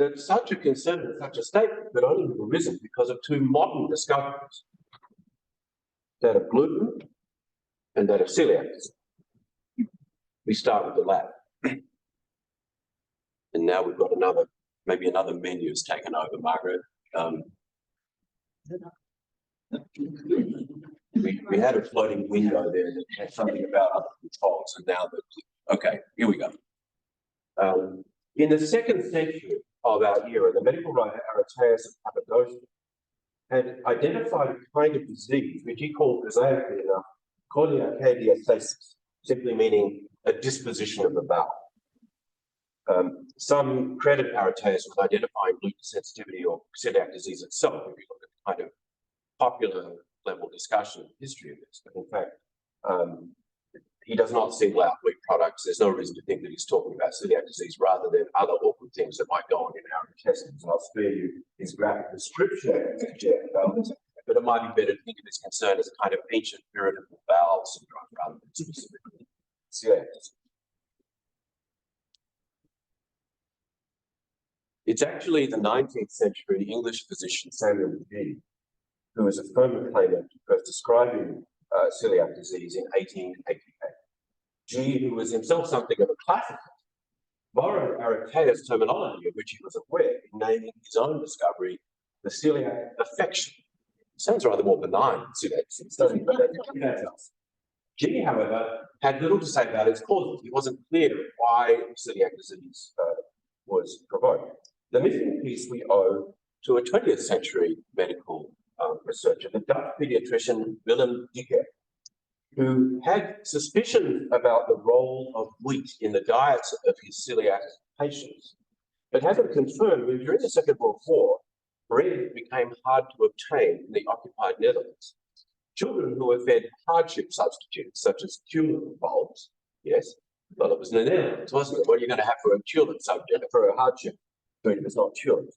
that such a concern and such a statement could only have arisen because of two modern discoveries, that of gluten and that of celiac disease. We start with the lab. And now we've got maybe another menu has taken over, Margaret. We had a floating window there that had something about other controls, and now okay, here we go. In the 2nd century of our era, the medical writer Aretaeus of Cappadocia had identified a kind of disease which he called prosaically enough coliacadiastasis, simply meaning a disposition of the bowel. Some credit Aretaeus with identifying gluten sensitivity or celiac disease itself, if you look at the kind of popular level discussion of the history of this. But in fact, he does not single out wheat products. There's no reason to think that he's talking about celiac disease rather than other awkward things that might go on in our intestines. And I'll spare you his graphic description about this, but it might be better to think of his concern as a kind of ancient irritable bowel syndrome rather than specifically celiac disease. It's actually the 19th century English physician Samuel G, who is a firm claimant of describing celiac disease in 1888. G, who was himself something of a classical, borrowed Aretaeus' terminology of which he was aware in naming his own discovery the celiac affection. Sounds rather more benign than celiac disease, doesn't it? But that's us. G, however, had little to say about its causes. He wasn't clear why celiac disease was provoked. The missing piece we owe to a 20th century medical researcher, the Dutch pediatrician Willem Dicke, who had suspicions about the role of wheat in the diets of his celiac patients, but hasn't confirmed when during the Second World War, bread became hard to obtain in the occupied Netherlands. Children who were fed hardship substitutes, such as tulip bulbs, yes, well, it was in the Netherlands, wasn't it? What are you going to have for a tulip subject, for a hardship food if it's not tulip?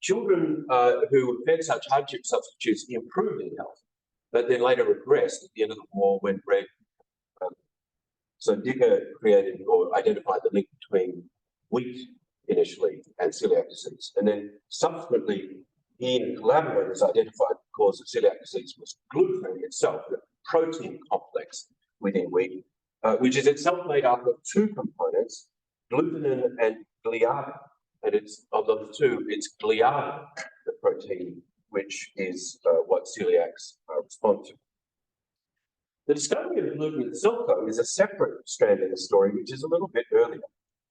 Children who were fed such hardship substitutes improved in health, but then later regressed at the end of the war when bread. So Dicke created or identified the link between wheat initially and celiac disease. And then subsequently, he and collaborators identified the cause of celiac disease was gluten itself, the protein complex within wheat, which is itself made up of two components, glutenin and gliadin. And it's of those two, it's gliadin, the protein, which is what celiacs respond to. The discovery of gluten itself, though, is a separate strand in the story, which is a little bit earlier.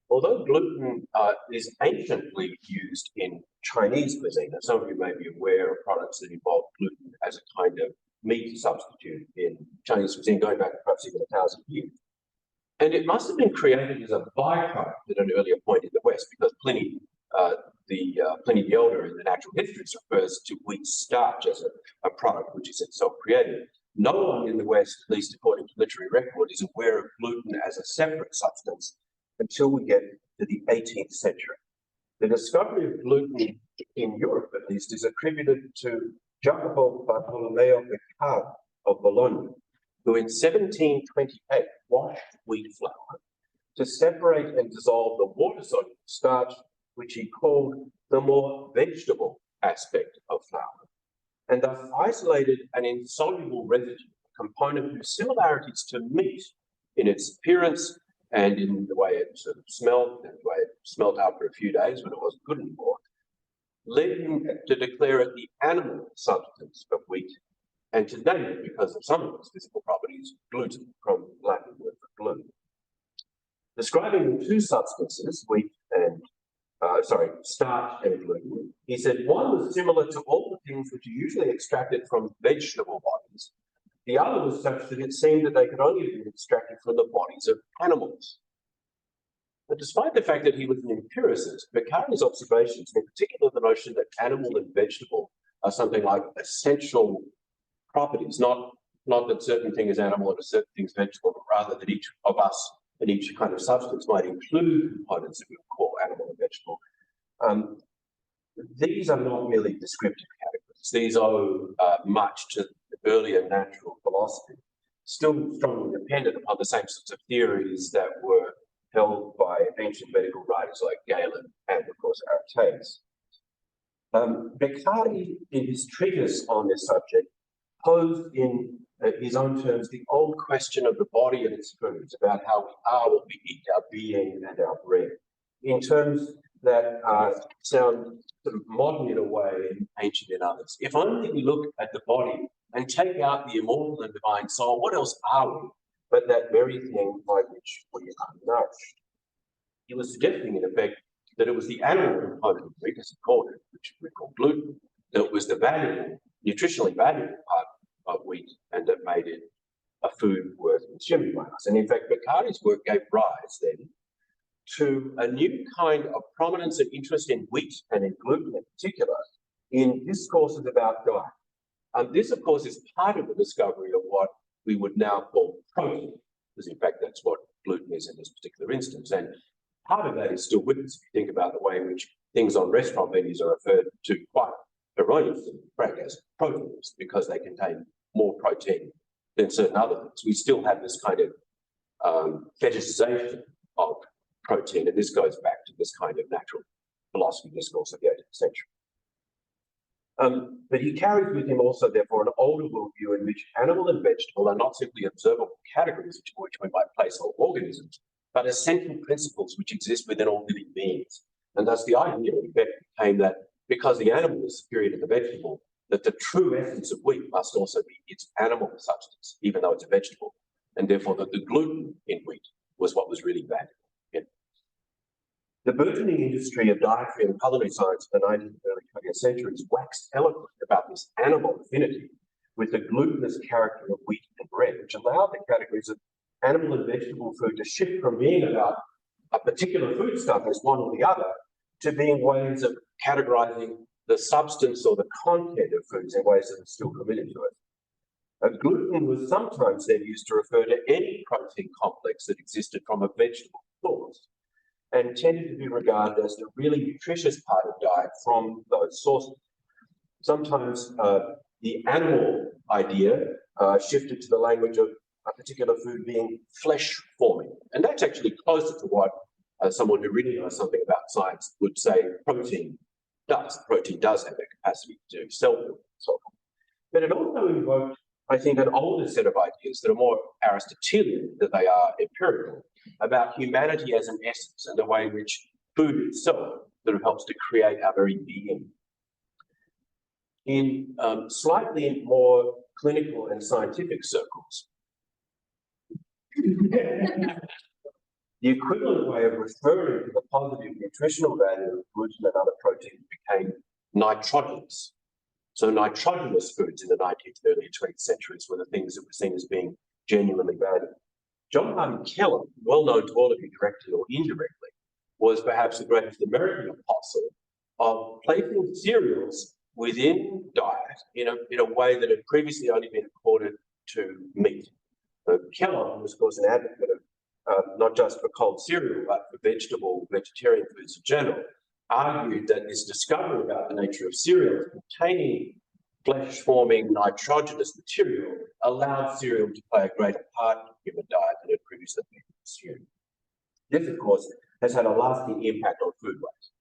Although gluten is anciently used in Chinese cuisine, and some of you may be aware of products that involve gluten as a kind of meat substitute in Chinese cuisine, going back perhaps even 1,000 years. And it must have been created as a byproduct at an earlier point in the West, because Pliny the Elder in the Natural Histories refers to wheat starch as a product which is itself created. No one in the West, at least according to literary record, is aware of gluten as a separate substance until we get to the 18th century. The discovery of gluten in Europe, at least, is attributed to Jacopo Bartolomeo Beccaria of Bologna, who in 1728 washed wheat flour to separate and dissolve the water-soluble starch, which he called the more vegetable aspect of flour, and thus isolated an insoluble residue, a component whose similarities to meat in its appearance and in the way it sort of smelled, and the way it smelled after a few days when it wasn't good anymore, led him to declare it the animal substance of wheat, and to name it, because of some of its physical properties, gluten, from the Latin word for glue. Describing the two substances, wheat and starch and gluten, he said one was similar to all the things which are usually extracted from vegetable bodies. The other was such that it seemed that they could only be extracted from the bodies of animals. But despite the fact that he was an empiricist, Beccaria's observations, in particular the notion that animal and vegetable are something like essential properties, not that certain thing is animal and a certain thing is vegetable, but rather that each of us and each kind of substance might include components that we would call animal and vegetable. These are not merely descriptive categories. These owe much to the earlier natural philosophy, still strongly dependent upon the same sorts of theories that were held by ancient medical writers like Galen and, of course, Aretaeus. Beccari, in his treatise on this subject, posed in his own terms the old question of the body and its foods, about how we are what we eat, our being and our bread, in terms that sound sort of modern in a way and ancient in others. If only we look at the body and take out the immortal and divine soul, what else are we but that very thing by which we are nourished? He was suggesting, in effect, that it was the animal component of wheat, as he called it, which we call gluten, that was the valuable, nutritionally valuable part of wheat, and that made it a food worth consuming by us. And in fact, Beccari's work gave rise then to a new kind of prominence and interest in wheat and in gluten in particular in discourses about diet. This, of course, is part of the discovery of what we would now call protein, because in fact that's what gluten is in this particular instance. And part of that is still with us if you think about the way in which things on restaurant menus are referred to quite erroneously, Frank, as proteins, because they contain more protein than certain other things. We still have this kind of fetishization of protein, and this goes back to this kind of natural philosophy discourse of the 18th century. But he carries with him also, therefore, an older worldview in which animal and vegetable are not simply observable categories into which we might place whole organisms, but essential principles which exist within all living beings. And thus the idea, in fact, became that because the animal is superior to the vegetable, that the true essence of wheat must also be its animal substance, even though it's a vegetable, and therefore that the gluten in wheat was what was really valuable. The burgeoning industry of dietary and culinary science of the 19th and early 20th centuries waxed eloquent about this animal affinity with the glutinous character of wheat and bread, which allowed the categories of animal and vegetable food to shift from being about a particular foodstuff as one or the other to being ways of categorizing the substance or the content of foods in ways that are still familiar to us. Gluten was sometimes then used to refer to any protein complex that existed from a vegetable source, and tended to be regarded as the really nutritious part of diet from those sources. Sometimes the animal idea shifted to the language of a particular food being flesh-forming, and that's actually closer to what someone who really knows something about science would say protein does. Protein does have the capacity to do cell building and so on. But it also invoked, I think, an older set of ideas that are more Aristotelian than they are empirical, about humanity as an essence and the way in which food itself sort of helps to create our very being. In slightly more clinical and scientific circles, the equivalent way of referring to the positive nutritional value of gluten and other proteins became nitrogenous. So nitrogenous foods in the 19th and early 20th centuries were the things that were seen as being genuinely valuable. John Harvey Kellogg, well known to all of you directly or indirectly, was perhaps the greatest American apostle of placing cereals within diet in a way that had previously only been accorded to meat. Kellogg was, of course, an advocate of not just for cold cereal, but for vegetarian foods in general, argued that this discovery about the nature of cereals containing flesh-forming nitrogenous material allowed cereal to play a greater part in human diet than had previously been assumed. This, of course, has had a lasting impact on food waste.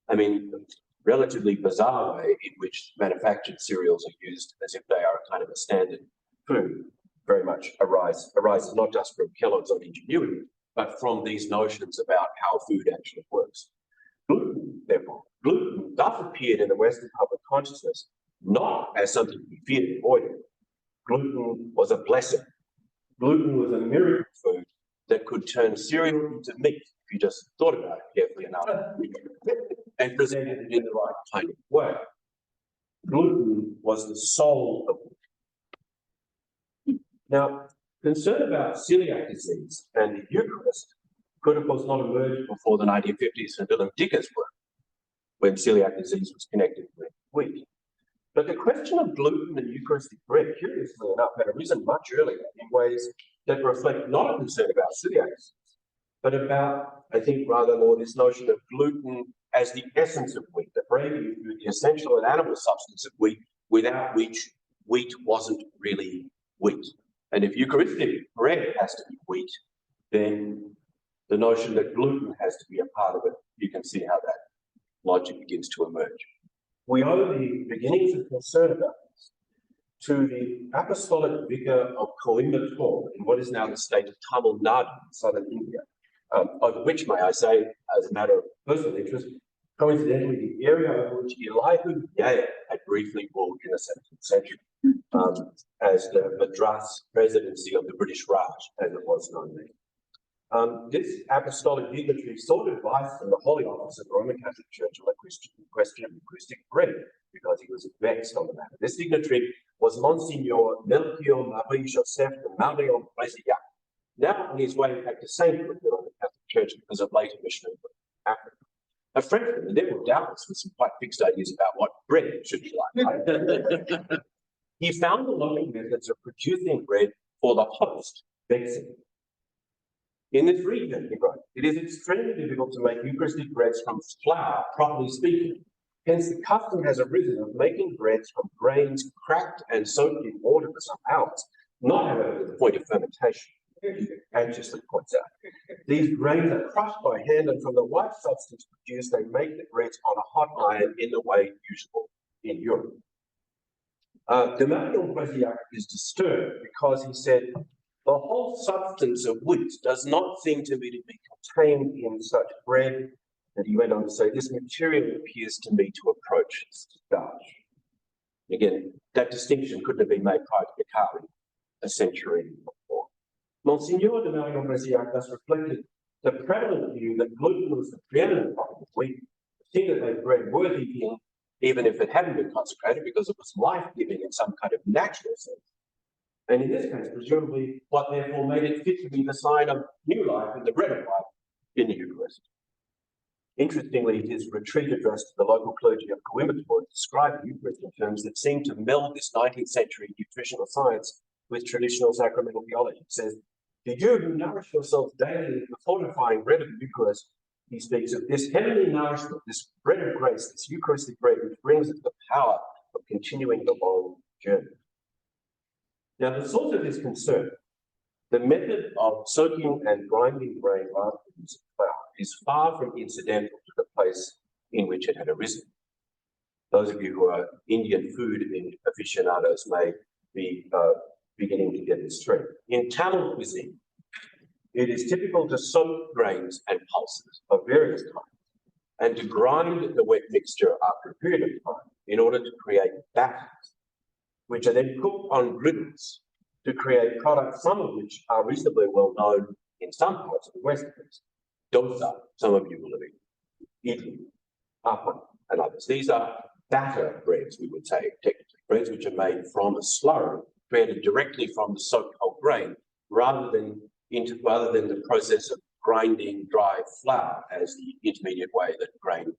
I mean, the relatively bizarre way in which manufactured cereals are used as if they are a kind of a standard food very much arises not just from Kellogg's own ingenuity, but from these notions about how food actually works. Gluten, therefore, thus appeared in the Western public consciousness not as something to be feared and avoided. Gluten was a blessing. Gluten was a miracle food that could turn cereal into meat if you just thought about it carefully enough and presented it in the right kind of way. Gluten was the soul of wheat. Now, concern about celiac disease and the Eucharist could, of course, not emerge before the 1950s and Willem Dicker's work, when celiac disease was connected with wheat. But the question of gluten and Eucharistic bread, curiously enough, had arisen much earlier in ways that reflect not a concern about celiac disease, but about, I think, rather more this notion of gluten as the essence of wheat, the bread is the essential and animal substance of wheat, without which wheat wasn't really wheat. And if Eucharistic bread has to be wheat, then the notion that gluten has to be a part of it, you can see how that logic begins to emerge. We owe the beginnings of concern about this to the apostolic vicar of Coimbatore in what is now the state of Tamil Nadu in southern India, of which, may I say, as a matter of personal interest, coincidentally, the area over which Elihu Yale had briefly ruled in the 17th century as the Madras presidency of the British Raj, as it was known then. This apostolic dignitary sought advice from the Holy Office of the Roman Catholic Church on the question of Eucharistic bread, because he was vexed on the matter. This dignitary was Monsignor Melchior Marie Joseph de Marion Bresillac, now on his way back to sainthood in the Roman Catholic Church because of later missionary work in Africa. A Frenchman, and therefore doubtless with some quite fixed ideas about what bread should be like. He found the local methods of producing bread for the host vexing. In this region, he wrote, it is extremely difficult to make Eucharistic breads from flour, properly speaking. Hence, the custom has arisen of making breads from grains cracked and soaked in water for some hours, not however to the point of fermentation, he anxiously points out. These grains are crushed by hand, and from the white substance produced, they make the breads on a hot iron in the way usual in Europe. De Marion Bresillac is disturbed because he said, the whole substance of wheat does not seem to me to be contained in such bread. And he went on to say, this material appears to me to approach starch. Again, that distinction couldn't have been made prior to Macari a century before. Monsignor de Marion Bresillac thus reflected the prevalent view that gluten was the preeminent part of wheat, the thing that made bread worthy in, even if it hadn't been consecrated, because it was life-giving in some kind of natural sense. And in this case, presumably, what therefore made it fit to be the sign of new life and the bread of life in the Eucharist. Interestingly, his retreat address to the local clergy of Coimbatore described the Eucharist in terms that seemed to meld this 19th century nutritional science with traditional sacramental theology. He says, to you who nourish yourselves daily with the fortifying bread of the Eucharist, he speaks of this heavenly nourishment, this bread of grace, this Eucharistic bread, which brings us the power of continuing the long journey. Now, the source of his concern, the method of soaking and grinding grain rather than using flour, is far from incidental to the place in which it had arisen. Those of you who are Indian food aficionados may be beginning to get this straight. In Tamil cuisine, it is typical to soak grains and pulses of various kinds and to grind the wet mixture after a period of time in order to create batters, which are then cooked on griddles to create products, some of which are reasonably well known in some parts of the West Coast. Dosa, some of you will have eaten, appam, and others. These are batter breads, we would say, technically, breads which are made from a slurry created directly from the soaked whole grain, rather than the process of grinding dry flour as the intermediate way that grain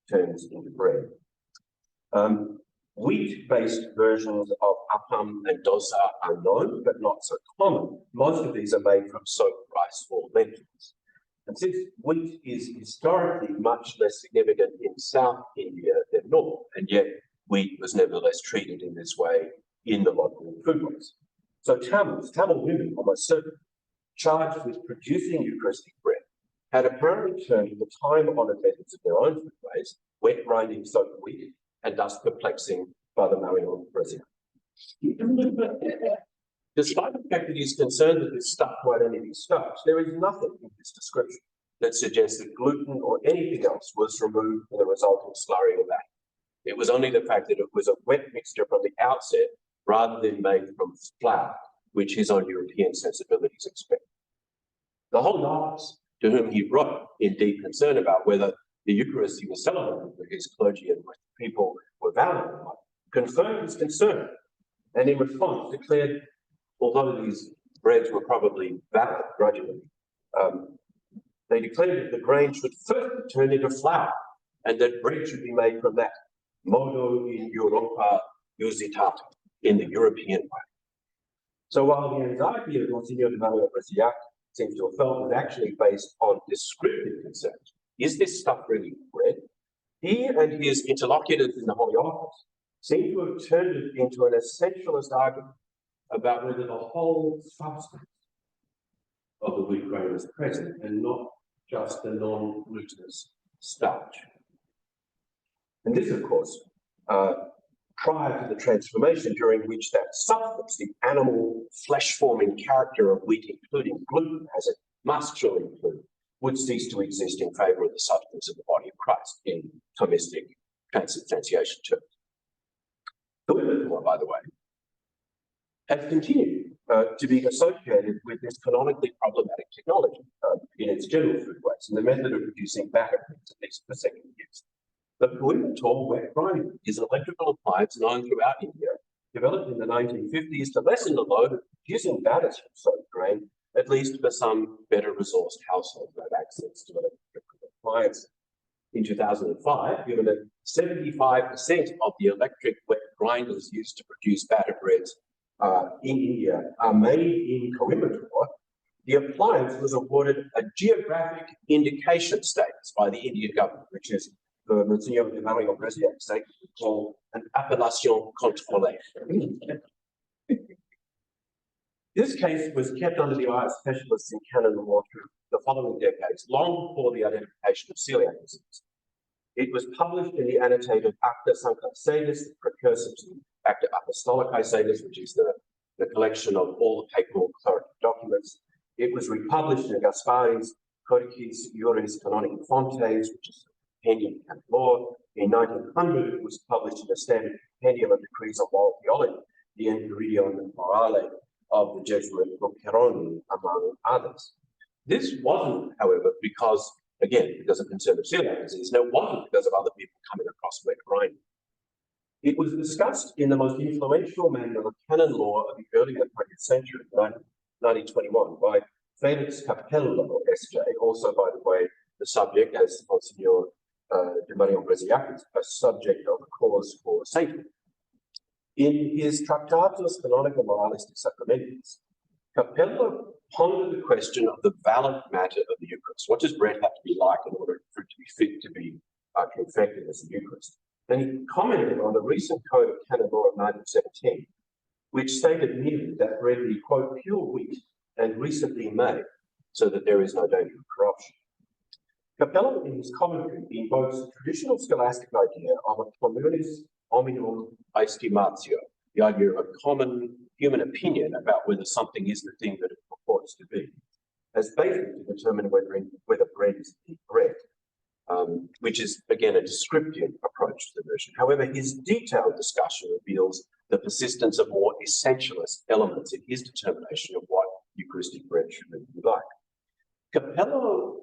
turns into bread. Wheat-based versions of appam and dosa are known, but not so common. Most of these are made from soaked rice or lentils. And since wheat is historically much less significant in South India than North, and yet wheat was nevertheless treated in this way in the local foodways. So Tamil women, almost certainly, charged with producing Eucharistic bread, had apparently turned to the time-honoured methods of their own foodways, wet grinding soaked wheat, and thus perplexing Father Marion Bresillac. Despite the fact that he's concerned that this stuff might only be starch, there is nothing in this description that suggests that gluten or anything else was removed from the resulting slurry or batter. It was only the fact that it was a wet mixture from the outset rather than made from flour, which his own European sensibilities expect. The whole novice, to whom he wrote in deep concern about whether the Eucharist he was celebrating with his clergy and with people were valid or not, confirmed his concern, and in response declared, although these breads were probably valid grudgingly, they declared that the grain should first be turned into flour and that bread should be made from that, modo in Europa usitatum, in the European way. So while the anxiety of Monsignor de Marion Bresillac seems to have felt was actually based on descriptive concerns, is this stuff really bread? He and his interlocutors in the Holy Office seem to have turned it into an essentialist argument about whether the whole substance of the wheat grain was present and not just the non-glutinous starch. And this, of course, prior to the transformation during which that substance, the animal flesh-forming character of wheat, including gluten, as it must surely include, would cease to exist in favour of the substance of the body of Christ in Thomistic transubstantiation terms. The women, by the way, has continued to be associated with this canonically problematic technology in its general food waste and the method of producing batter, at least for second use. The Puimator wet grinder is an electrical appliance known throughout India, developed in the 1950s to lessen the load of producing batters from soaked grain, at least for some better resourced households who have access to electrical appliances. In 2005, given that 75% of the electric wet grinders used to produce batter breads in India are made in Coimbatore, the appliance was awarded a geographic indication status by the Indian government, which is the Missionaries de Mario Brasiac state called an appellation contrôlée. This case was kept under the eye of specialists in canon law through the following decades, long before the identification of celiac disease. It was published in the annotated Acta Sancta Sedis, the precursor to Acta Apostolicae Sedis, which is the collection of all the papal authoritative documents. It was republished in Gaspari's Codices Juris Canonica Fontes, which is a compendium of canon law. In 1900, it was published in a standard compendium of decrees of moral theology, the Enchiridion Morale of the Jesuit Boccheroni, among others. This wasn't, however, because of concern of celiac disease. No, it wasn't because of other people coming across wet grinding. It was discussed in the most influential manual of canon law of the earlier 20th century, 1921, by Felix Capello, S.J., also, by the way, the subject, as Monsignor de Mario Brasiac, is a subject of a cause for sainthood. In his Tractatus Canonica Moralistis Sacramentis, Capello pondered the question of the valid matter of the Eucharist. What does bread have to be like in order for it to be fit to be confected as the Eucharist? And he commented on the recent Code of Canon Law of 1917, which stated merely that bread be, quote, pure wheat and recently made, so that there is no danger of corruption. Capello, in his commentary, invokes the traditional scholastic idea of a communis hominum aestimatio, the idea of a common human opinion about whether something is the thing that it purports to be, as basis to determine whether bread is indeed bread, which is, again, a descriptive approach to the version. However, his detailed discussion reveals the persistence of more essentialist elements in his determination of what Eucharistic bread should really be like. Capello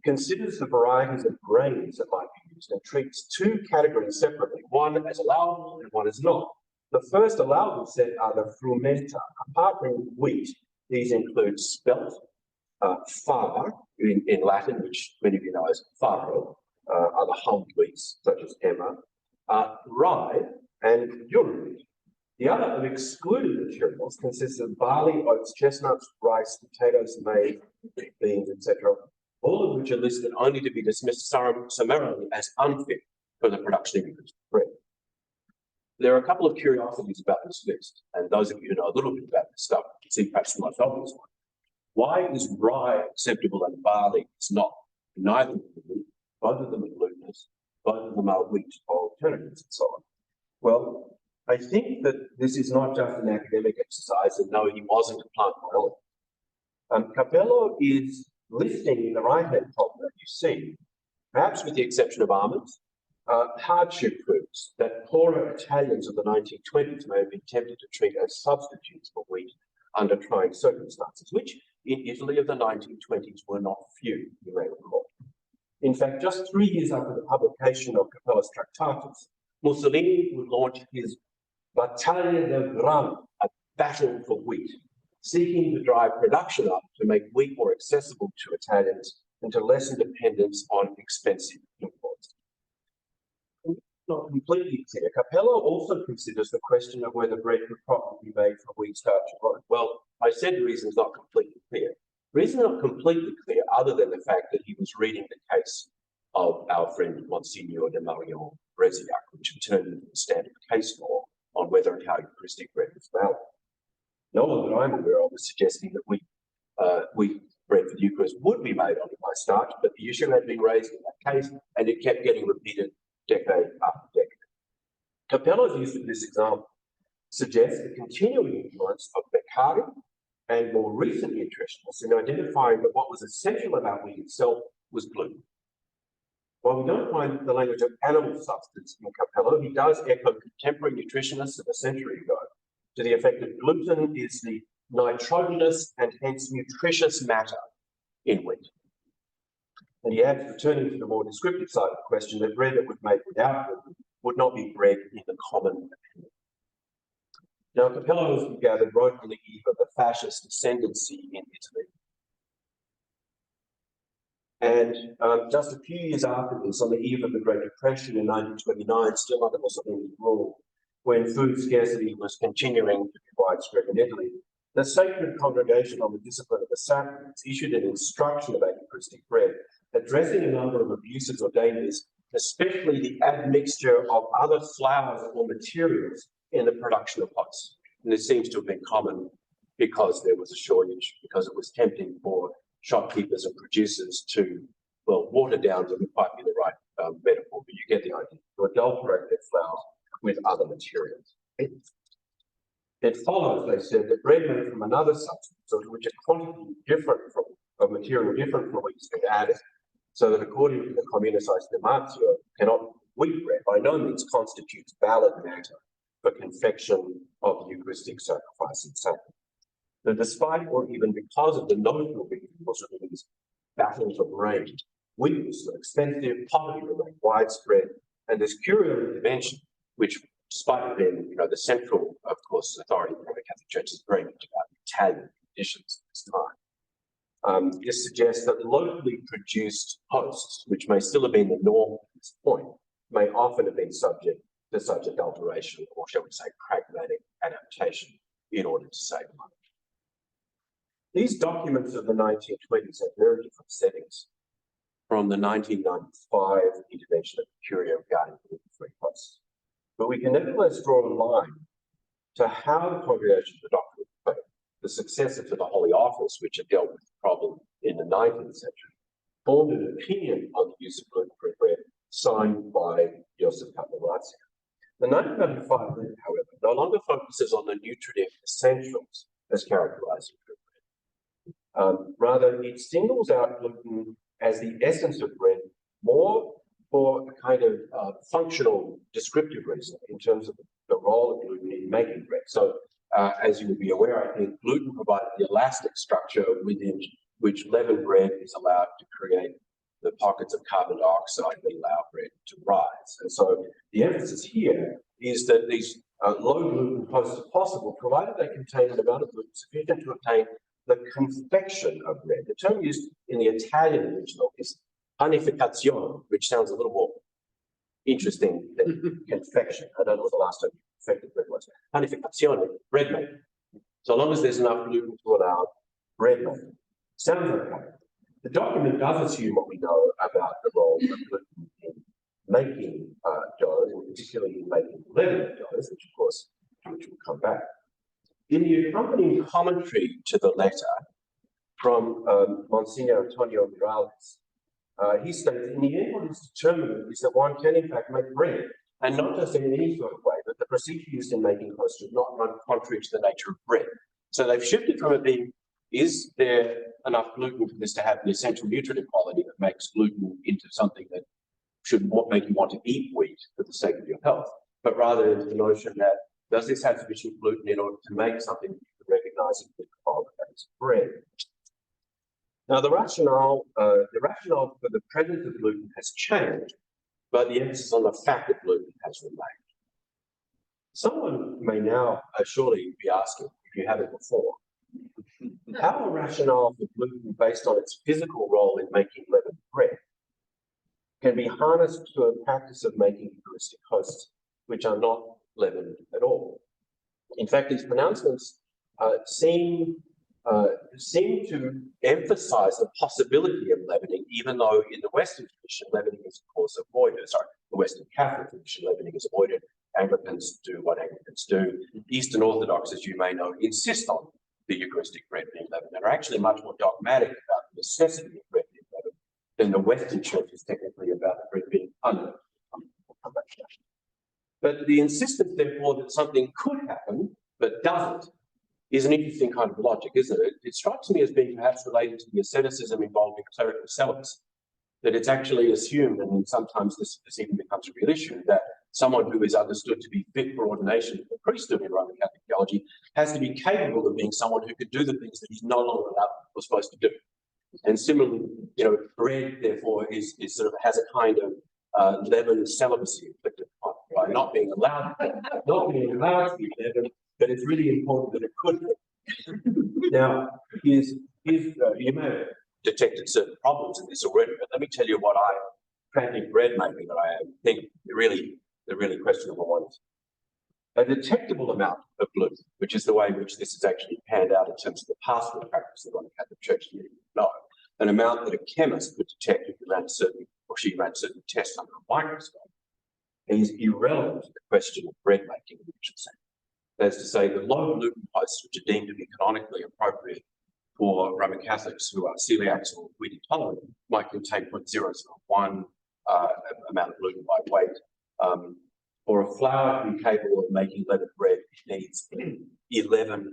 considers the varieties of grains that might be used and treats two categories separately, one as allowable and one as not. The first allowable set are the frumenta. Apart from wheat, these include spelt, fava in Latin, which many of you know as faro, other hummed wheats such as emmer, rye, and durum wheat. The other excluded materials consists of barley, oats, chestnuts, rice, potatoes, maize, beans, etc., all of which are listed only to be dismissed summarily as unfit for the production of Eucharistic bread. There are a couple of curiosities about this list, and those of you who know a little bit about this stuff see perhaps the most obvious one. Why is rye acceptable and barley is not? Neither of them, both of them are glutinous, both of them are wheat alternatives and so on. Well, I think that this is not just an academic exercise, and no, he wasn't a plant biologist. Capello is listing in the right-hand column that you see, perhaps with the exception of almonds, hardship foods that poorer Italians of the 1920s may have been tempted to treat as substitutes for wheat under trying circumstances, which in Italy of the 1920s were not few, you may recall. In fact, just 3 years after the publication of Capello's Tractatus, Mussolini would launch his Battaglia del Grano, a battle for wheat, seeking to drive production up to make wheat more accessible to Italians and to lessen dependence on expensive imports. Not completely clear. Capello also considers the question of whether bread could properly be made from wheat starch alone. Well, I said the reason's not completely clear. The reason not completely clear, other than the fact that he was reading the case of our friend Monsignor de Mario Brasiac, which turned into the standard case law on whether and how Eucharistic bread is valid. No one that I'm aware of is suggesting that bread for the Eucharist would be made on high starch, but the issue had been raised in that case, and it kept getting repeated decade after decade. Capello's use of this example suggests the continuing influence of McGowan and more recent nutritionists in identifying that what was essential about wheat itself was gluten. While we don't find the language of animal substance in Capello, he does echo contemporary nutritionists of a century ago to the effect that gluten is the nitrogenous and hence nutritious matter in wheat. And he adds, returning to the more descriptive side of the question, that bread that was made without gluten would not be bread in the common opinion. Now, Capello, as we gathered, wrote on the eve of the fascist ascendancy in Italy. And just a few years after this, on the eve of the Great Depression in 1929, still under Mussolini's rule, when food scarcity was continuing to be widespread in Italy, the Sacred Congregation on the Discipline of the Sacraments issued an instruction about Eucharistic bread, addressing a number of abuses or dangers, especially the admixture of other flours or materials in the production of hosts. And this seems to have been common because there was a shortage, because it was tempting for shopkeepers and producers to, well, water down to quite be the right metaphor, but you get the idea, to adulterate their flour with other materials. It follows, they said, that bread made from another substance, or to which a quantity different from a material different from wheat is been added, so that according to the Communist Estimatio, wheat bread by no means constitutes valid matter for confection of Eucharistic sacrifice and sacrament. That despite or even because of the notional victories of these battles of range, wheat was so expensive, poverty remained widespread, and this curial intervention, which despite being, the central, of course, authority of the Roman Catholic Church is very much about Italian conditions at this time. This suggests that locally produced hosts, which may still have been the norm at this point, may often have been subject to such adulteration, or shall we say pragmatic adaptation, in order to save money. These documents of the 1920s have very different settings from the 1995 intervention of the Curia regarding gluten-free hosts. But we can nevertheless draw a line to how the Congregation of the Doctrine of Faith, the successor to the Holy Office, which had dealt with the problem in the 19th century, formed an opinion on the use of gluten-free bread signed by Joseph Capelrazzi. The 1995 bread, however, no longer focuses on the nutritive essentials as characterized in bread. Rather, it singles out gluten as the essence of bread more for a kind of functional descriptive reason in terms of the role of gluten in making bread. So, as you will be aware, I think gluten provides the elastic structure within which leavened bread is allowed to create the pockets of carbon dioxide that allow bread to rise. And so the emphasis here is that these low gluten hosts are possible, provided they contain an amount of gluten sufficient to obtain the confection of bread. The term used in the Italian original is panificazione, which sounds a little more interesting than confection. I don't know what the last time confected bread was. Panificazione, bread making. So long as there's enough gluten to allow bread making. Sounds okay. The document does assume what we know about the role of gluten in making doughs, and particularly in making leavened doughs, which of course, which will come back. In the accompanying commentary to the letter from Monsignor Antonio Miralles, he states, in the end, what is determinant is that one can in fact make bread, and not just in any sort of way, but the procedure used in making hosts should not run contrary to the nature of bread. So they've shifted from it being, is there enough gluten for this to have the essential nutritive quality that makes gluten into something that should make you want to eat wheat for the sake of your health, but rather into the notion that does this have sufficient gluten in order to make something you can recognize as bread? Now, the rationale for the presence of gluten has changed, but the emphasis on the fact that gluten has remained. Someone may now surely be asking, if you haven't before, how a rationale for gluten based on its physical role in making leavened bread can be harnessed to a practice of making Eucharistic hosts which are not leavened at all. In fact, these pronouncements seem to emphasize the possibility of leavening, even though in the Western tradition, leavening is of course avoided. The Western Catholic tradition, leavening is avoided. Anglicans do what Anglicans do. Eastern Orthodox, as you may know, insist on the Eucharistic bread being leavened, and are actually much more dogmatic about the necessity of bread being leavened than the Western Church is technically about the bread being unleavened. But the insistence, therefore, that something could happen but doesn't is an interesting kind of logic, isn't it? It strikes me as being perhaps related to the asceticism involving clerical celibacy, that it's actually assumed, and sometimes this even becomes a real issue, that someone who is understood to be fit for ordination to the priesthood in Roman Catholic theology has to be capable of being someone who could do the things that he's no longer allowed or supposed to do. And similarly, bread, therefore, is sort of has a kind of leavened celibacy inflicted upon it, right? Not being allowed to be leavened, but it's really important that it could be. Now, you may have detected certain problems in this already, but let me tell you what practicing bread making that I think the really questionable ones. A detectable amount of gluten, which is the way in which this is actually panned out in terms of the pastoral practice of the Roman Catholic Church, an amount that a chemist could detect if he ran she ran certain tests under a microscope, is irrelevant to the question of bread making in the ritual sense. That is to say, the low gluten posts, which are deemed to be canonically appropriate for Roman Catholics who are celiacs or wheat intolerant, might contain 0.001 amount of gluten by weight. For a flour to be capable of making leavened bread, it needs 11%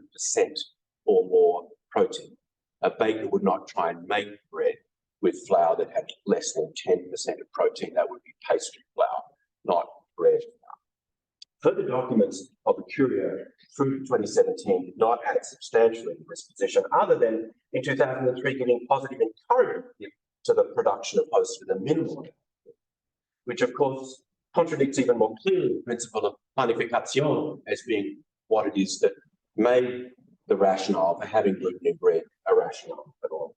or more protein. A baker would not try and make bread with flour that had less than 10% of protein. That would be pastry flour, not bread flour. Further documents of the Curia through 2017 did not add substantially to this position, other than in 2003 giving positive encouragement to the production of hosts with a minimal, which of course contradicts even more clearly the principle of planification as being what it is that made the rationale for having gluten in bread a rationale at all.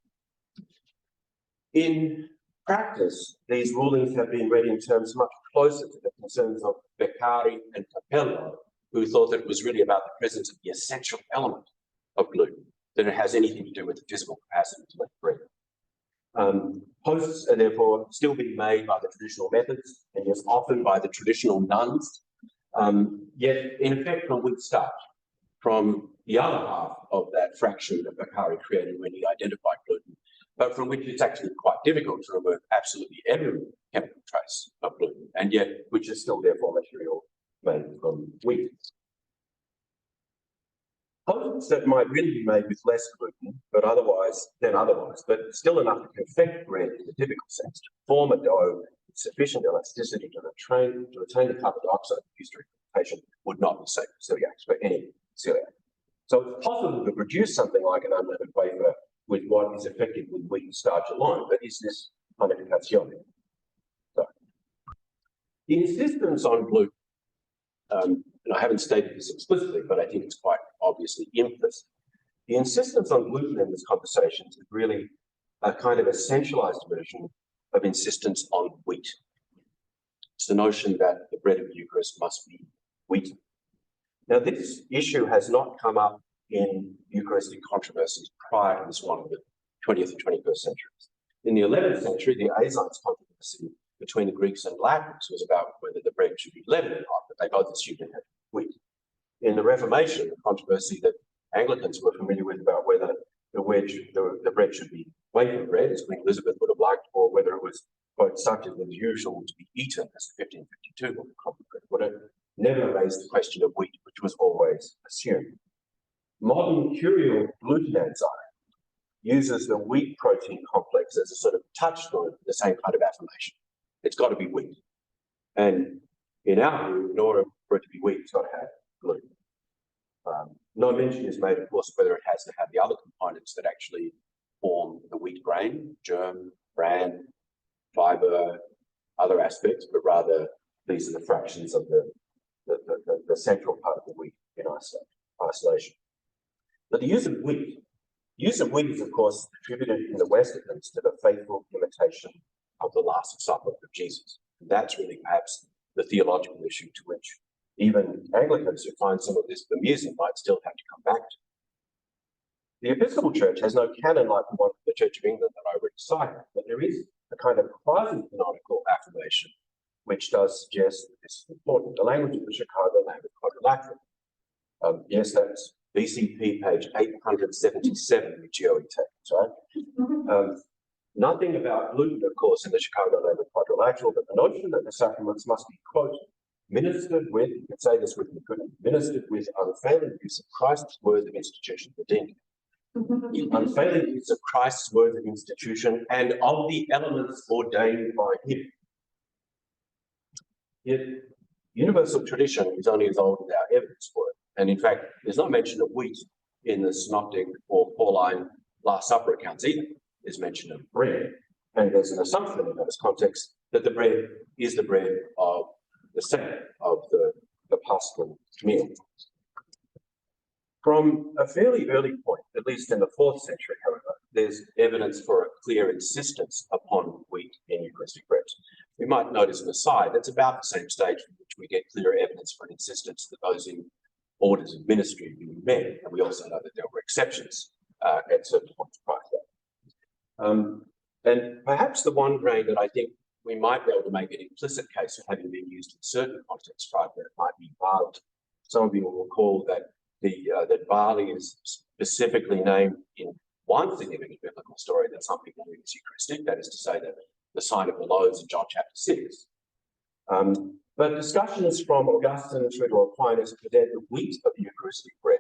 In practice, these rulings have been read in terms much closer to the concerns of Beccari and Capello, who thought that it was really about the presence of the essential element of gluten, that it has anything to do with the physical capacity to make bread. Hosts are therefore still being made by the traditional methods, and yes, often by the traditional nuns, yet in effect from wheat starch, from the other half of that fraction that Beccari created when he identified gluten, but from which it's actually quite difficult to remove absolutely every chemical trace of gluten, and yet which is still therefore material made from wheat. Hosts that might really be made with less gluten, but still enough to confect bread in the typical sense, to form a dough with sufficient elasticity to retain the carbon dioxide used during fermentation, would not be safe for celiacs, for any celiac. So it's possible to produce something like an unleavened wafer with what is effectively wheat and starch alone, but is this planification? So, the insistence on gluten, and I haven't stated this explicitly, but I think it's quite obviously implicit. The insistence on gluten in this conversation is really a kind of essentialized version of insistence on wheat. It's the notion that the bread of the Eucharist must be wheat. Now, this issue has not come up in Eucharistic controversies prior to this one of the 20th and 21st centuries. In the 11th century, the Aesinos controversy between the Greeks and Latins was about whether the bread should be leavened or not, but they both assumed it had wheat. In the Reformation, the controversy that Anglicans were familiar with about whether the bread should be wafer bread, as Queen Elizabeth would have liked, or whether it was, quote, such as was usual to be eaten as the 1552 book of common bread, would have never raised the question of wheat, which was always assumed. Modern curial gluten enzyme uses the wheat protein complex as a sort of touchstone for the same kind of affirmation. It's got to be wheat. And in our view, in order for it to be wheat, it's got to have gluten. No mention is made, of course, whether it has to have the other components that actually form the wheat grain, germ, bran, fiber, other aspects, but rather these are the fractions of the central part of the wheat in isolation. But the use of wheat is, of course, attributed in the West at least to the faithful imitation of the Last Supper of Jesus. And that's really perhaps the theological issue to which even Anglicans who find some of this bemusing might still have to come back to. The Episcopal Church has no canon like the one of the Church of England that I already cited, but there is a kind of quasi-canonical affirmation which does suggest that this is important. The language of the Chicago Lambert Quadrilateral. Yes, that's BCP page 877, which you takes, right? Nothing about gluten, of course, in the Chicago Labor Quadrilateral, but the notion that the sacraments must be, quote, ministered with, you can say this with me, couldn't, ministered with unfailing use of Christ's words of institution, the dean. Unfailing use of Christ's words of institution and of the elements ordained by him. Yet, universal tradition is only as old as our evidence for it. And in fact, there's no mention of wheat in the Synoptic or Pauline Last Supper accounts either. There's mention of bread. And there's an assumption in those contexts that the bread is the bread of the saint, of the Paschal meal. From a fairly early point, at least in the 4th century, however, there's evidence for a clear insistence upon wheat in Eucharistic bread. We might notice an aside, that's about the same stage from which we get clear evidence for an insistence that those in orders of ministry be men. And we also know that there were exceptions at certain points prior to that. And perhaps the one grain that I think we might be able to make an implicit case of having been used in certain contexts prior to that might be barley. Some of you will recall that that barley is specifically named in one significant biblical story that some people read as Eucharistic, that is to say that the sign of the loaves in John chapter 6. But discussions from Augustine through to Aquinas present the wheat of the Eucharistic bread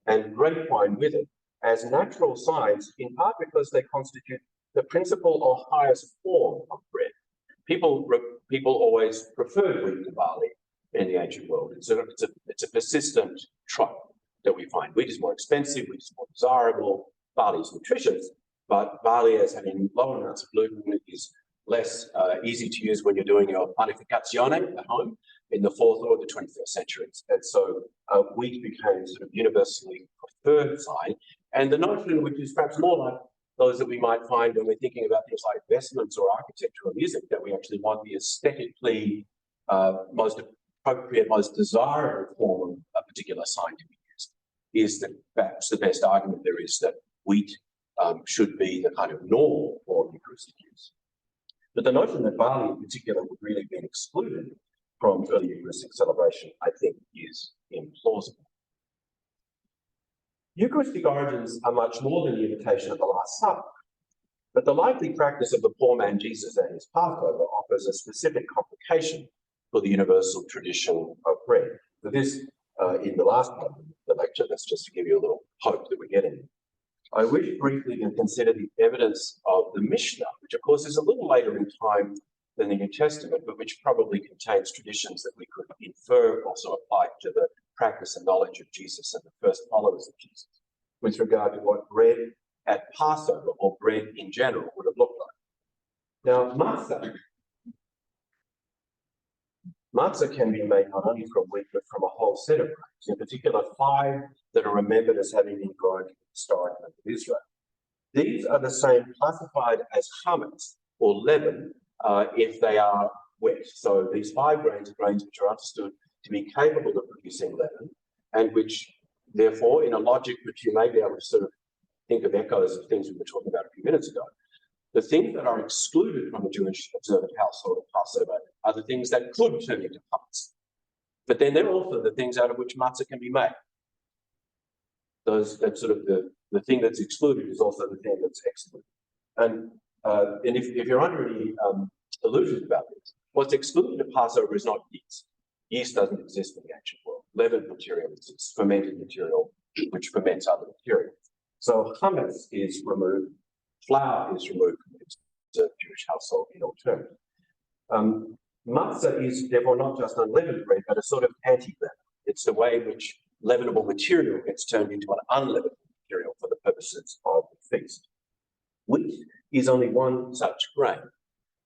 and grape wine with it as natural signs, in part because they constitute the principal or highest form of bread. People always preferred wheat to barley in the ancient world. It's a persistent trope that we find. Wheat is more expensive, wheat is more desirable, barley is nutritious, but barley, as having low amounts of gluten, is less easy to use when you're doing your panificazione at home in the 4th or the 21st centuries. And so wheat became sort of universally preferred sign. And the notion, which is perhaps more like those that we might find when we're thinking about things like vestments or architecture or music, that we actually want the aesthetically most appropriate, most desirable form of a particular sign to be used, is that perhaps the best argument there is that wheat should be the kind of normal for Eucharistic use. But the notion that barley in particular would really be excluded from early Eucharistic celebration, I think, is implausible. Eucharistic origins are much more than the invitation of the Last Supper, but the likely practice of the poor man Jesus and his Passover offers a specific complication for the universal tradition of bread. For this, in the last part of the lecture, that's just to give you a little hope that we're getting. I wish briefly to consider the evidence of the Mishnah, which of course is a little later in time than the New Testament, but which probably contains traditions that we could infer also apply to the practice and knowledge of Jesus and the first followers of Jesus, with regard to what bread at Passover or bread in general would have looked like. Now, matzah can be made not only from wheat, but from a whole set of grains, in particular 5 that are remembered as having been grown in the historic land of Israel. These are the same classified as chametz or leaven if they are wet. So these 5 grains are grains which are understood to be capable of producing leaven, and which, therefore, in a logic which you may be able to sort of think of echoes of things we were talking about a few minutes ago, the things that are excluded from the Jewish observant household of Passover are the things that could turn into chametz. But then they're also the things out of which matzah can be made. That's sort of the thing that's excluded is also the thing that's excluded. And if you're under any illusions about this, what's excluded at Passover is not yeast. Yeast doesn't exist in the ancient world. Leavened material exists, fermented material, which ferments other materials. So chametz is removed, flour is removed from the Jewish household in all terms. Matzah is therefore not just unleavened bread, but a sort of anti-leaven. It's the way in which leavenable material gets turned into an unleavened material for the purposes of the feast. Wheat is only one such grain.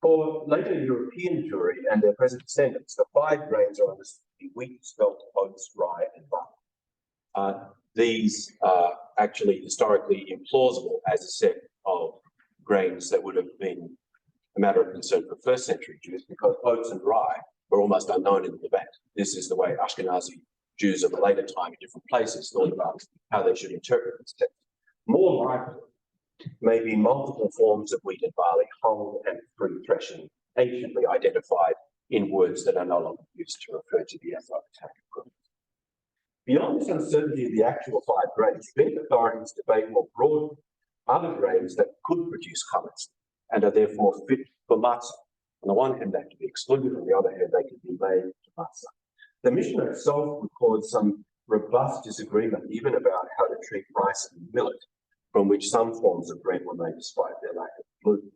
For later European Jewry and their present descendants, the 5 grains are understood to be wheat, spelt, oats, rye, and barley. These are actually historically implausible as a set of grains that would have been a matter of concern for first century Jews, because oats and rye were almost unknown in the Levant. This is the way Ashkenazi Jews of a later time in different places thought about how they should interpret this text. More likely, may be multiple forms of wheat and barley, whole and through threshing, anciently identified in words that are no longer used to refer to the Afro-Italian group. Beyond this uncertainty of the actual 5 grains, many authorities debate more broadly other grains that could produce chametz and are therefore fit for matzah. On the one hand, they can be excluded, on the other hand, they can be made to matzah. The mission itself records some robust disagreement even about how to treat rice and millet, from which some forms of bread were made despite their lack of gluten.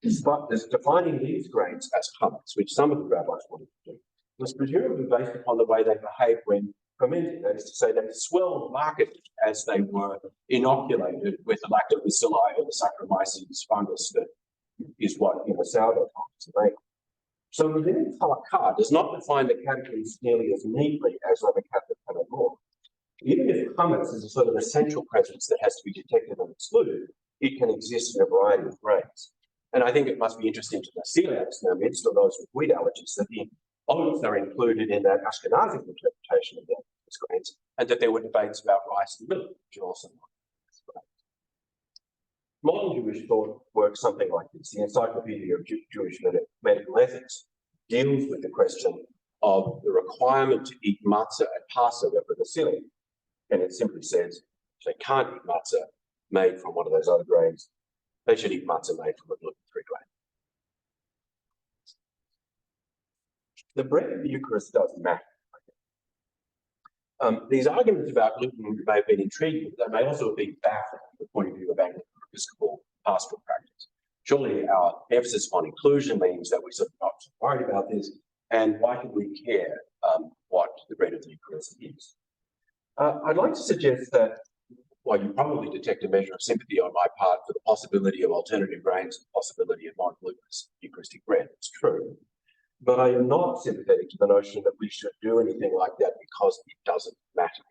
Despite this, defining these grains as chametz, which some of the rabbis wanted to do, was presumably based upon the way they behaved when fermented. That is to say, they swelled markedly as they were inoculated with the lactobacilli or the Saccharomyces fungus that is what sourdough is made. So Rabbinic halakha does not define the categories nearly as neatly as Roman Catholic canon law. Even if chametz is a sort of essential presence that has to be detected and excluded, it can exist in a variety of grains. And I think it must be interesting to the celiacs in our midst, or those with wheat allergies, that the oats are included in that Ashkenazic interpretation of those grains, and that there were debates about rice and millet, which are also not grains. Modern Jewish thought works something like this. The Encyclopedia of Jewish Medical Ethics deals with the question of the requirement to eat matzah at Passover for the celiac. And it simply says they can't eat matzah made from one of those other grains. They should eat matzah made from a gluten-free grain. The bread of the Eucharist does matter. These arguments about gluten may have been intriguing, but they may also have been baffling from the point of view of Anglican Episcopal pastoral practice. Surely our emphasis on inclusion means that we're sort of not worried about this, and why should we care what the bread of the Eucharist is? I'd like to suggest that while you probably detect a measure of sympathy on my part for the possibility of alternative grains and the possibility of non-glutinous Eucharistic bread, it's true. But I am not sympathetic to the notion that we should do anything like that because it doesn't matter.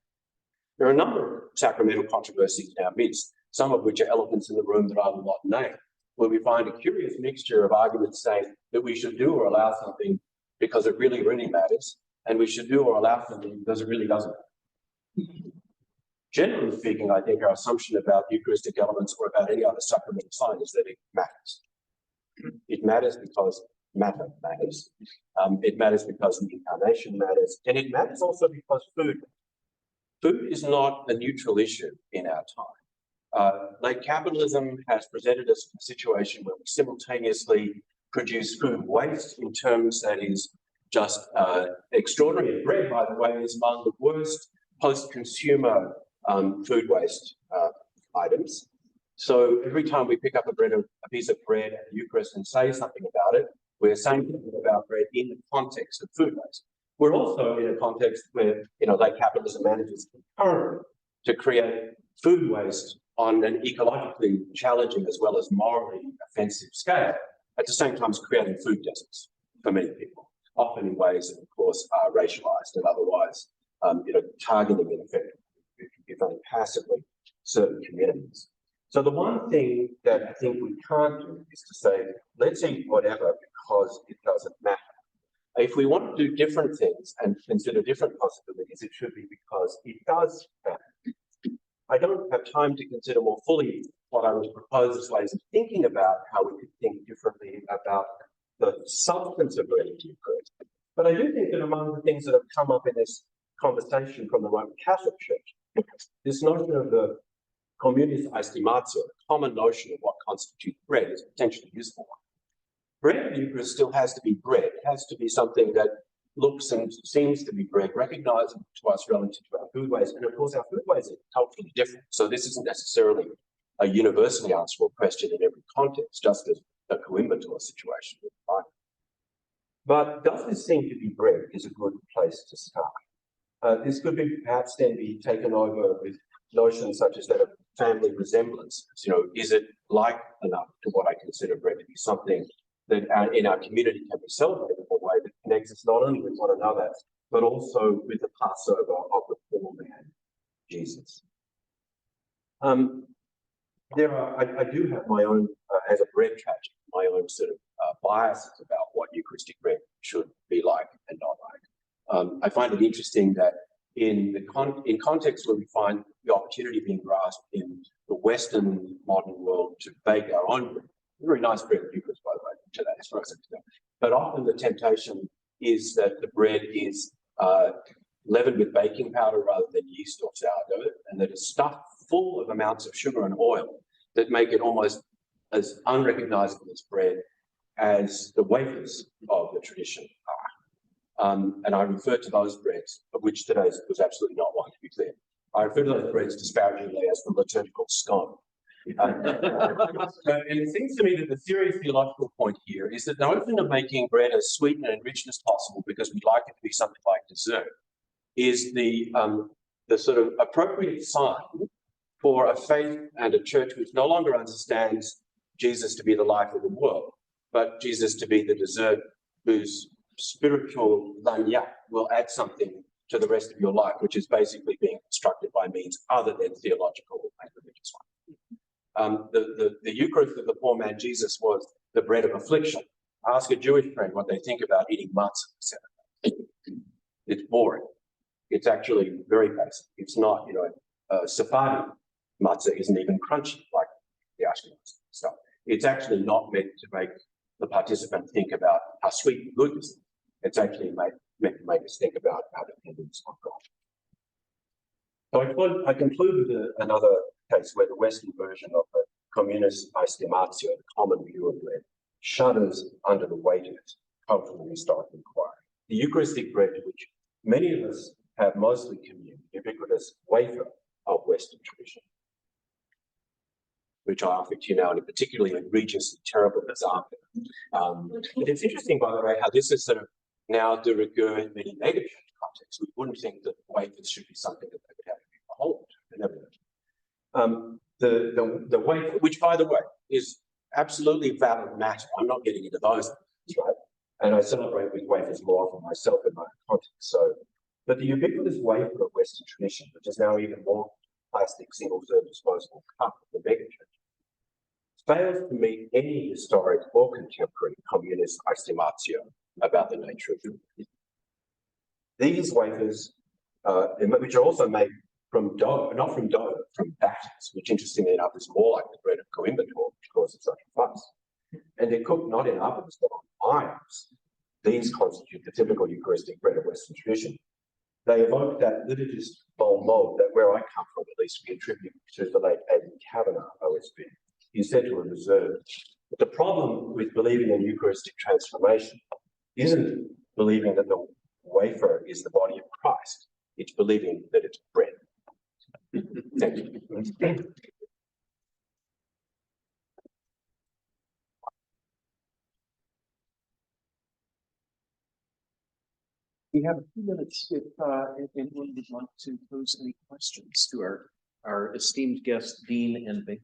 There are a number of sacramental controversies in our midst, some of which are elephants in the room that I will not name, where we find a curious mixture of arguments saying that we should do or allow something because it really, really matters, and we should do or allow something because it really doesn't matter. Generally speaking, I think our assumption about Eucharistic elements or about any other sacramental sign is that it matters. It matters because matter matters. It matters because the incarnation matters, and it matters also because food. Food is not a neutral issue in our time. Late capitalism has presented us with a situation where we simultaneously produce food waste in terms that is just extraordinary. And bread, by the way, is among the worst post-consumer food waste items. So every time we pick up a piece of bread at the Eucharist and say something about it, we're saying something about bread in the context of food waste. We're also in a context where late capitalism manages concurrently to create food waste on an ecologically challenging as well as morally offensive scale, at the same time as creating food deserts for many people, often in ways that, of course, are racialized and otherwise, targeting in effect, if only passively, certain communities. So the one thing that I think we can't do is to say, let's eat whatever because it doesn't matter. If we want to do different things and consider different possibilities, it should be because it does matter. I don't have time to consider more fully what I would propose as ways of thinking about how we could think differently about the substance of bread and Eucharist. But I do think that among the things that have come up in this conversation from the Roman Catholic Church, this notion of the communis aestimatio, the common notion of what constitutes bread, is potentially useful. Bread of Eucharist still has to be bread. It has to be something that looks and seems to be bread, recognizable to us relative to our food waste. And of course, our food waste is culturally different. So this isn't necessarily a universally answerable question in every context, just as a coimbator situation would be. But does this seem to be bread is a good place to start. This could be perhaps then be taken over with notions such as that of family resemblance. Is it like enough to what I consider bread to be something that in our community can be celebrated in a way that connects us not only with one another, but also with the Passover of the poor man, Jesus. I do have my own, as a bread tragedy, my own sort of biases about what Eucharistic bread should be like and not like. I find it interesting that in contexts where we find the opportunity being grasped in the Western modern world to bake our own bread, very nice bread of Eucharist, by the way, today, as far as I can tell. But often the temptation is that the bread is leavened with baking powder rather than yeast or sourdough, and that is stuffed full of amounts of sugar and oil that make it almost as unrecognizable as bread as the wafers of the tradition are. And I refer to those breads, of which today's was absolutely not one, to be clear. I refer to those breads disparagingly as the liturgical scone. And it seems to me that the serious theological point here is that the notion of making bread as sweet and enriched as possible because we'd like it to be something like dessert is the sort of appropriate sign for a faith and a church which no longer understands Jesus to be the life of the world, but Jesus to be the dessert whose spiritual lagniappe will add something to the rest of your life, which is basically being constructed by means other than theological and religious ones. The Eucharist of the poor man Jesus was the bread of affliction. Ask a Jewish friend what they think about eating matzah. It's boring. It's actually very basic. It's not, Sephardi matzah isn't even crunchy like the Ashkenaz stuff. It's actually not meant to make the participant think about how sweet and good this is. It's actually meant to make us think about our dependence on God. So I conclude with another case where the Western version of the communist estimatio, the common view of bread, shudders under the weight of its cultural and historical inquiry. The Eucharistic bread to which many of us have mostly communed, the ubiquitous wafer of Western tradition, which I offer to you now in a particularly egregiously terrible example. But it's interesting, by the way, how this is sort of now de rigueur in many native church contexts. We wouldn't think that wafers should be something that they would have to be beholden to. The wafer, which, by the way, is absolutely valid matter. I'm not getting into those things, right? And I celebrate with wafers more often myself in my context. But the ubiquitous wafer of Western tradition, which is now even more plastic single-serve disposable cup of the megachurch, fails to meet any historic or contemporary communist estimatio about the nature of Eucharist. These wafers, which are also made from dough, not from dough, from batters, which interestingly enough is more like the bread of Coimbatore, which causes such a fuss. And they're cooked not in ovens, but on irons. These constitute the typical Eucharistic bread of Western tradition. They evoke that liturgist bon mot that where I come from, at least, we attribute to the late Aidan Kavanagh, OSB. He's said to have observed that the problem with believing in Eucharistic transformation isn't believing that the wafer is the body of Christ. It's believing that it's bread. Thank you. We have a few minutes if anyone would like to pose any questions to our esteemed guest, Dean and Baker.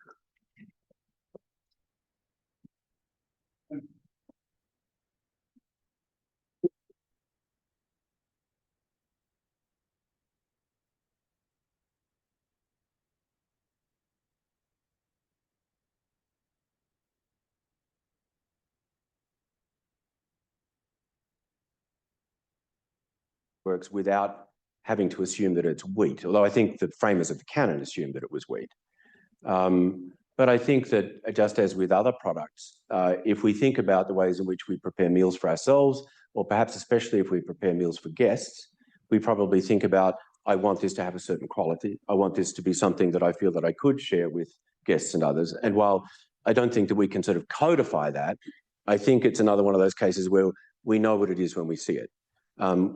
Works without having to assume that it's wheat, although I think the framers of the canon assumed that it was wheat. But I think that just as with other products, if we think about the ways in which we prepare meals for ourselves, or perhaps especially if we prepare meals for guests, we probably think about, I want this to have a certain quality. I want this to be something that I feel that I could share with guests and others. And while I don't think that we can sort of codify that, I think it's another one of those cases where we know what it is when we see it.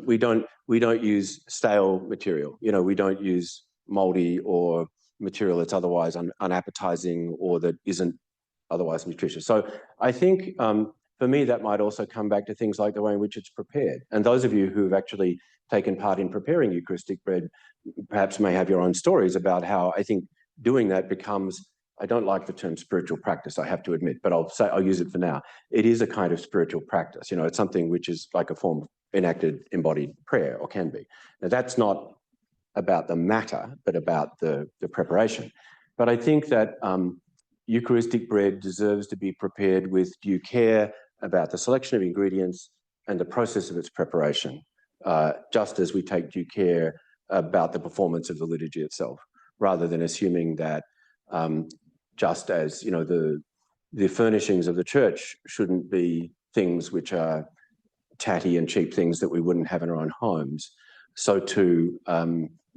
We don't use stale material. We don't use moldy or material that's otherwise unappetizing or that isn't otherwise nutritious. So I think for me that might also come back to things like the way in which it's prepared. And those of you who have actually taken part in preparing Eucharistic bread perhaps may have your own stories about how I think doing that becomes, I don't like the term spiritual practice, I have to admit, but I'll use it for now. It is a kind of spiritual practice. It's something which is like a form of enacted embodied prayer, or can be. Now that's not about the matter, but about the preparation. But I think that Eucharistic bread deserves to be prepared with due care about the selection of ingredients and the process of its preparation, just as we take due care about the performance of the liturgy itself, rather than assuming that just as the furnishings of the church shouldn't be things which are tatty and cheap things that we wouldn't have in our own homes, so too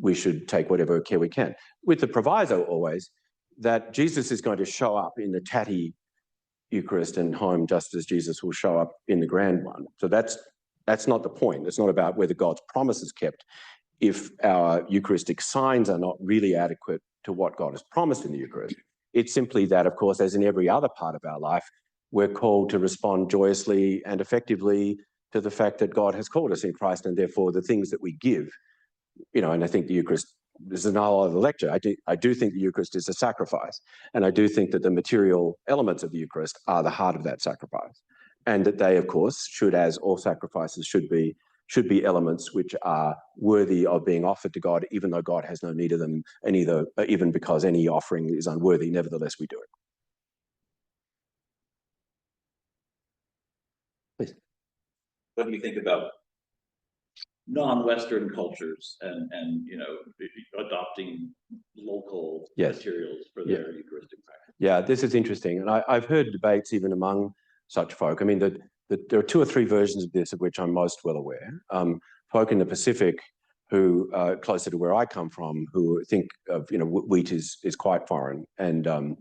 we should take whatever care we can, with the proviso always that Jesus is going to show up in the tatty Eucharist and home just as Jesus will show up in the grand one. So that's not the point. It's not about whether God's promise is kept if our Eucharistic signs are not really adequate to what God has promised in the Eucharist. It's simply that, of course, as in every other part of our life, we're called to respond joyously and effectively to the fact that God has called us in Christ, and therefore the things that we give, and I think the Eucharist, this is another lecture, I do think the Eucharist is a sacrifice, and I do think that the material elements of the Eucharist are the heart of that sacrifice, and that they, of course, should, as all sacrifices should be elements which are worthy of being offered to God, even though God has no need of them, and even because any offering is unworthy, nevertheless we do it. Please. When we think about non-Western cultures and adopting local materials for their Eucharistic practice. Yeah, this is interesting, and I've heard debates even among such folk. I mean, there are 2 or 3 versions of this of which I'm most well aware. Folk in the Pacific who are closer to where I come from, who think of, wheat is quite foreign, and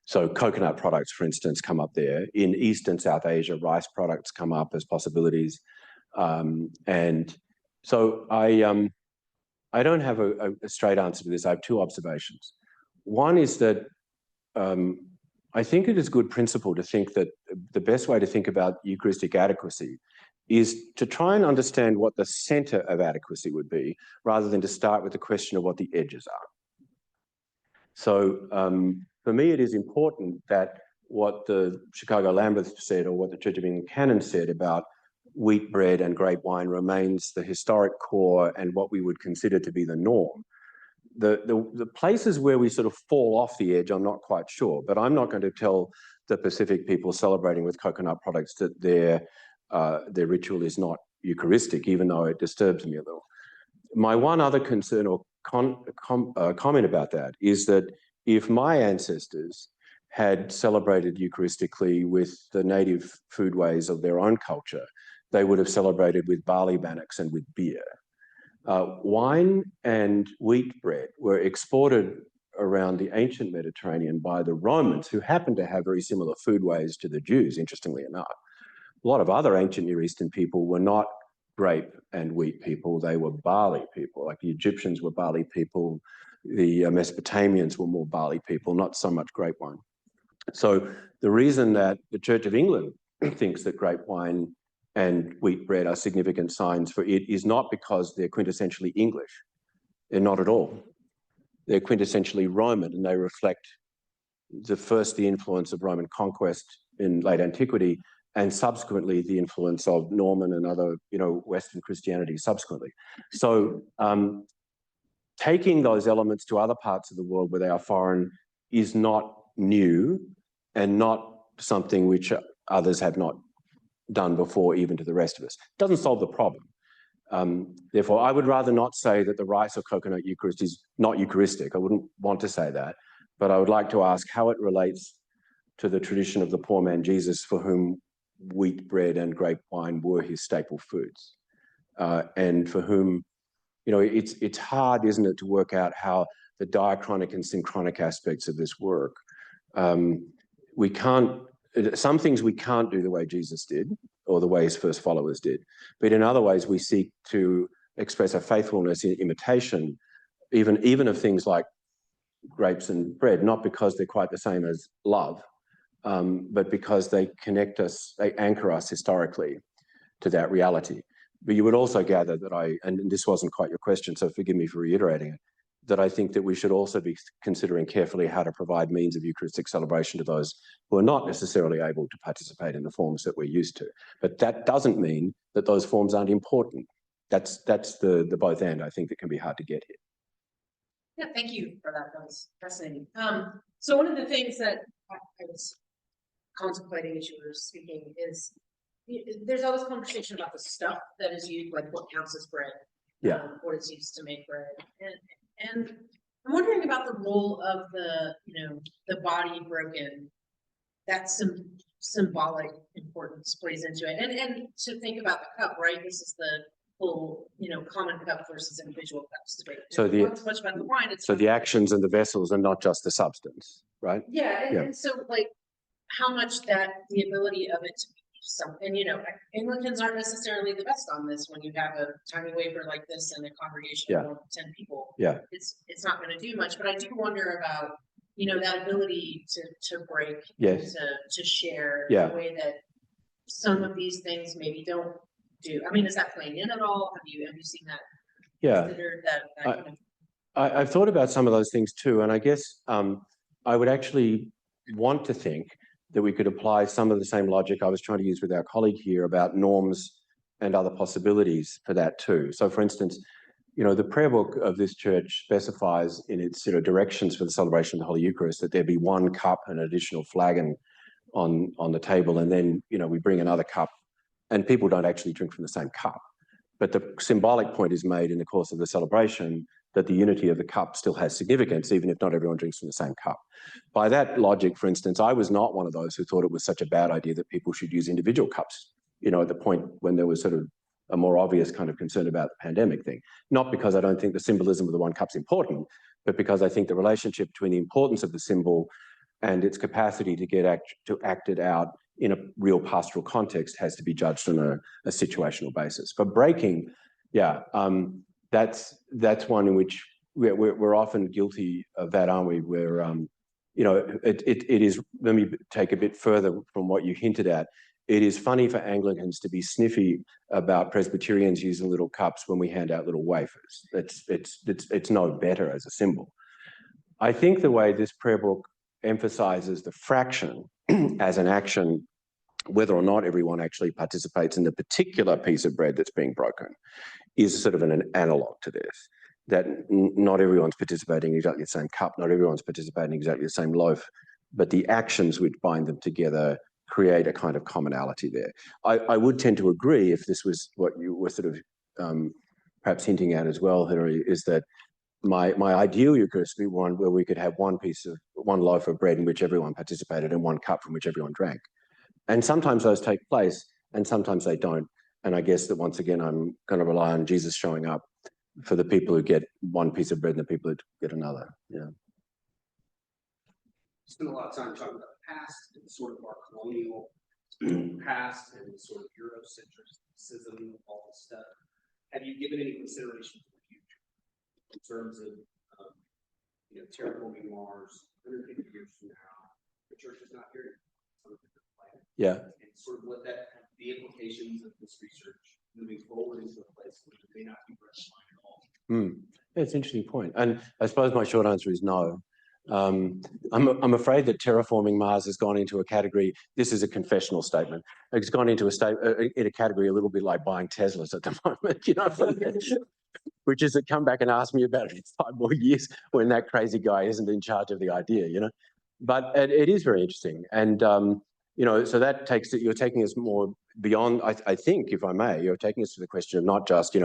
so coconut products, for instance, come up there. In East and South Asia, rice products come up as possibilities, and so I don't have a straight answer to this. I have 2 observations. One is that I think it is good principle to think that the best way to think about Eucharistic adequacy is to try and understand what the center of adequacy would be, rather than to start with the question of what the edges are. So for me, it is important that what the Chicago Lambeth said, or what the Church of England canon said about wheat bread and grape wine, remains the historic core and what we would consider to be the norm. The places where we sort of fall off the edge, I'm not quite sure, but I'm not going to tell the Pacific people celebrating with coconut products that their ritual is not Eucharistic, even though it disturbs me a little. My one other concern or comment about that is that if my ancestors had celebrated Eucharistically with the native foodways of their own culture, they would have celebrated with barley bannocks and with beer. Wine and wheat bread were exported around the ancient Mediterranean by the Romans, who happened to have very similar foodways to the Jews, interestingly enough. A lot of other ancient Near Eastern people were not grape and wheat people, they were barley people. Like the Egyptians were barley people, the Mesopotamians were more barley people, not so much grape wine. So the reason that the Church of England thinks that grape wine and wheat bread are significant signs for it is not because they're quintessentially English. They're not at all. They're quintessentially Roman, and they reflect the influence of Roman conquest in late antiquity, and subsequently the influence of Norman and other, Western Christianity subsequently. So taking those elements to other parts of the world where they are foreign is not new, and not something which others have not done before, even to the rest of us. It doesn't solve the problem. Therefore, I would rather not say that the rice or coconut Eucharist is not Eucharistic. I wouldn't want to say that, but I would like to ask how it relates to the tradition of the poor man Jesus, for whom wheat bread and grape wine were his staple foods, and for whom, it's hard, isn't it, to work out how the diachronic and synchronic aspects of this work. Some things we can't do the way Jesus did, or the way his first followers did, but in other ways we seek to express a faithfulness in imitation, even of things like grapes and bread, not because they're quite the same as love, but because they connect us, they anchor us historically to that reality. But you would also gather that and this wasn't quite your question, so forgive me for reiterating it, that I think that we should also be considering carefully how to provide means of Eucharistic celebration to those who are not necessarily able to participate in the forms that we're used to. But that doesn't mean that those forms aren't important. That's the both and, I think, that can be hard to get here. Yeah, thank you for that. That was fascinating. So one of the things that I was contemplating as you were speaking is there's always conversation about the stuff that is used, like what counts as bread, what is used to make bread, and I'm wondering about the role of the body broken. That's some symbolic importance plays into it, and to think about the cup, right? This is full, common cup versus individual cups debate. So It's not so much about the wine, it's So the about- actions and the vessels are not just the substance, right? Yeah, Yeah. and so like, how much the ability of it to be something, Anglicans aren't necessarily the best on this when you have a tiny wafer like this and a congregation of more than 10 people. Yeah. It's not gonna do much, but I do wonder about, that ability to break. Yes. And to share Yeah. in a way that some of these things maybe don't do. I mean, is that playing in at all? Have you seen that? Yeah. Considered that kind of. I've thought about some of those things too, and I guess I would actually want to think that we could apply some of the same logic I was trying to use with our colleague here about norms and other possibilities for that too. So for instance, the prayer book of this church specifies in its directions for the celebration of the Holy Eucharist that there be one cup and an additional flagon on the table, and then we bring another cup, and people don't actually drink from the same cup. But the symbolic point is made in the course of the celebration that the unity of the cup still has significance, even if not everyone drinks from the same cup. By that logic, for instance, I was not one of those who thought it was such a bad idea that people should use individual cups, at the point when there was sort of a more obvious kind of concern about the pandemic thing. Not because I don't think the symbolism of the one cup's important, but because I think the relationship between the importance of the symbol and its capacity to act it out in a real pastoral context has to be judged on a situational basis. For breaking, that's one in which we're often guilty of that, aren't we? Where it is. Let me take a bit further from what you hinted at. It is funny for Anglicans to be sniffy about Presbyterians using little cups when we hand out little wafers. It's no better as a symbol. I think the way this prayer book emphasizes the fraction as an action, whether or not everyone actually participates in the particular piece of bread that's being broken, is sort of an analog to this, that not everyone's participating in exactly the same cup, not everyone's participating in exactly the same loaf, but the actions which bind them together create a kind of commonality there. I would tend to agree, if this was what you were sort of perhaps hinting at as well, Hilary, is that my ideal Eucharist would be one where we could have one loaf of bread in which everyone participated and one cup from which everyone drank. And sometimes those take place and sometimes they don't. And I guess that once again, I'm going to rely on Jesus showing up for the people who get one piece of bread and the people who get another. Yeah. Spend a lot of time talking about the past and sort of our colonial past and sort of Eurocentrism, all this stuff. Have you given any consideration to the future in terms of, terraforming Mars 150 years from now? The church is not here on a different planet. Yeah. And sort of what the implications of this research moving forward into a place where it may not be rectified at all. That's an interesting point. And I suppose my short answer is no. I'm afraid that terraforming Mars has gone into a category. This is a confessional statement. It's gone into a category a little bit like buying Teslas at the moment, which is to come back and ask me about it in 5 more years when that crazy guy isn't in charge of the idea, But it is very interesting, and so that takes it. You're taking us more beyond. I think, if I may, you're taking us to the question of not just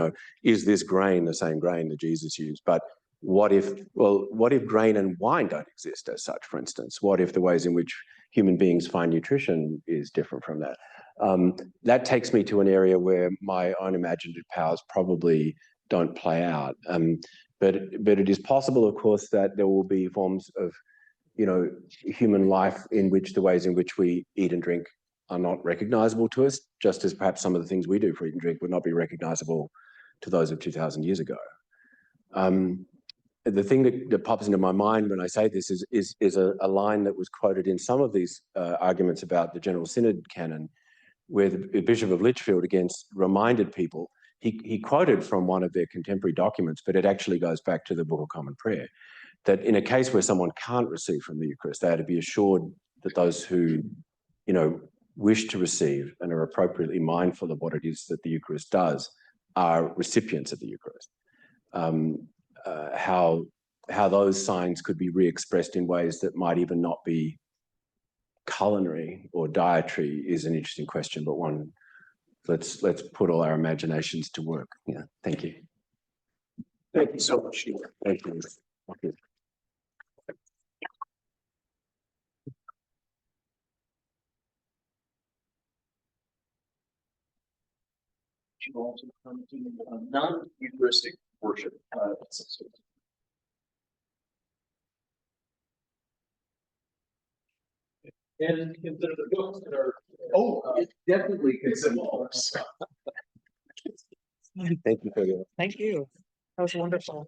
is this grain the same grain that Jesus used, but what if grain and wine don't exist as such, for instance? What if the ways in which human beings find nutrition is different from that? That takes me to an area where my own imaginative powers probably don't play out. But it is possible, of course, that there will be forms of, human life in which the ways in which we eat and drink are not recognizable to us, just as perhaps some of the things we do for eat and drink would not be recognizable to those of 2,000 years ago. The thing that pops into my mind when I say this is a line that was quoted in some of these arguments about the General Synod canon, where the Bishop of Lichfield reminded people, he quoted from one of their contemporary documents, but it actually goes back to the Book of Common Prayer, that in a case where someone can't receive from the Eucharist, they are to be assured that those who, wish to receive and are appropriately mindful of what it is that the Eucharist does are recipients of the Eucharist. How those signs could be re-expressed in ways that might even not be culinary or dietary is an interesting question, but one let's put all our imaginations to work. Yeah, thank you. Thank you so much, Sheila. Thank you. Okay. should also come to non-Eucharistic worship. And consider the books that are. Oh, definitely consider books. Thank you for your. Thank you. That was wonderful.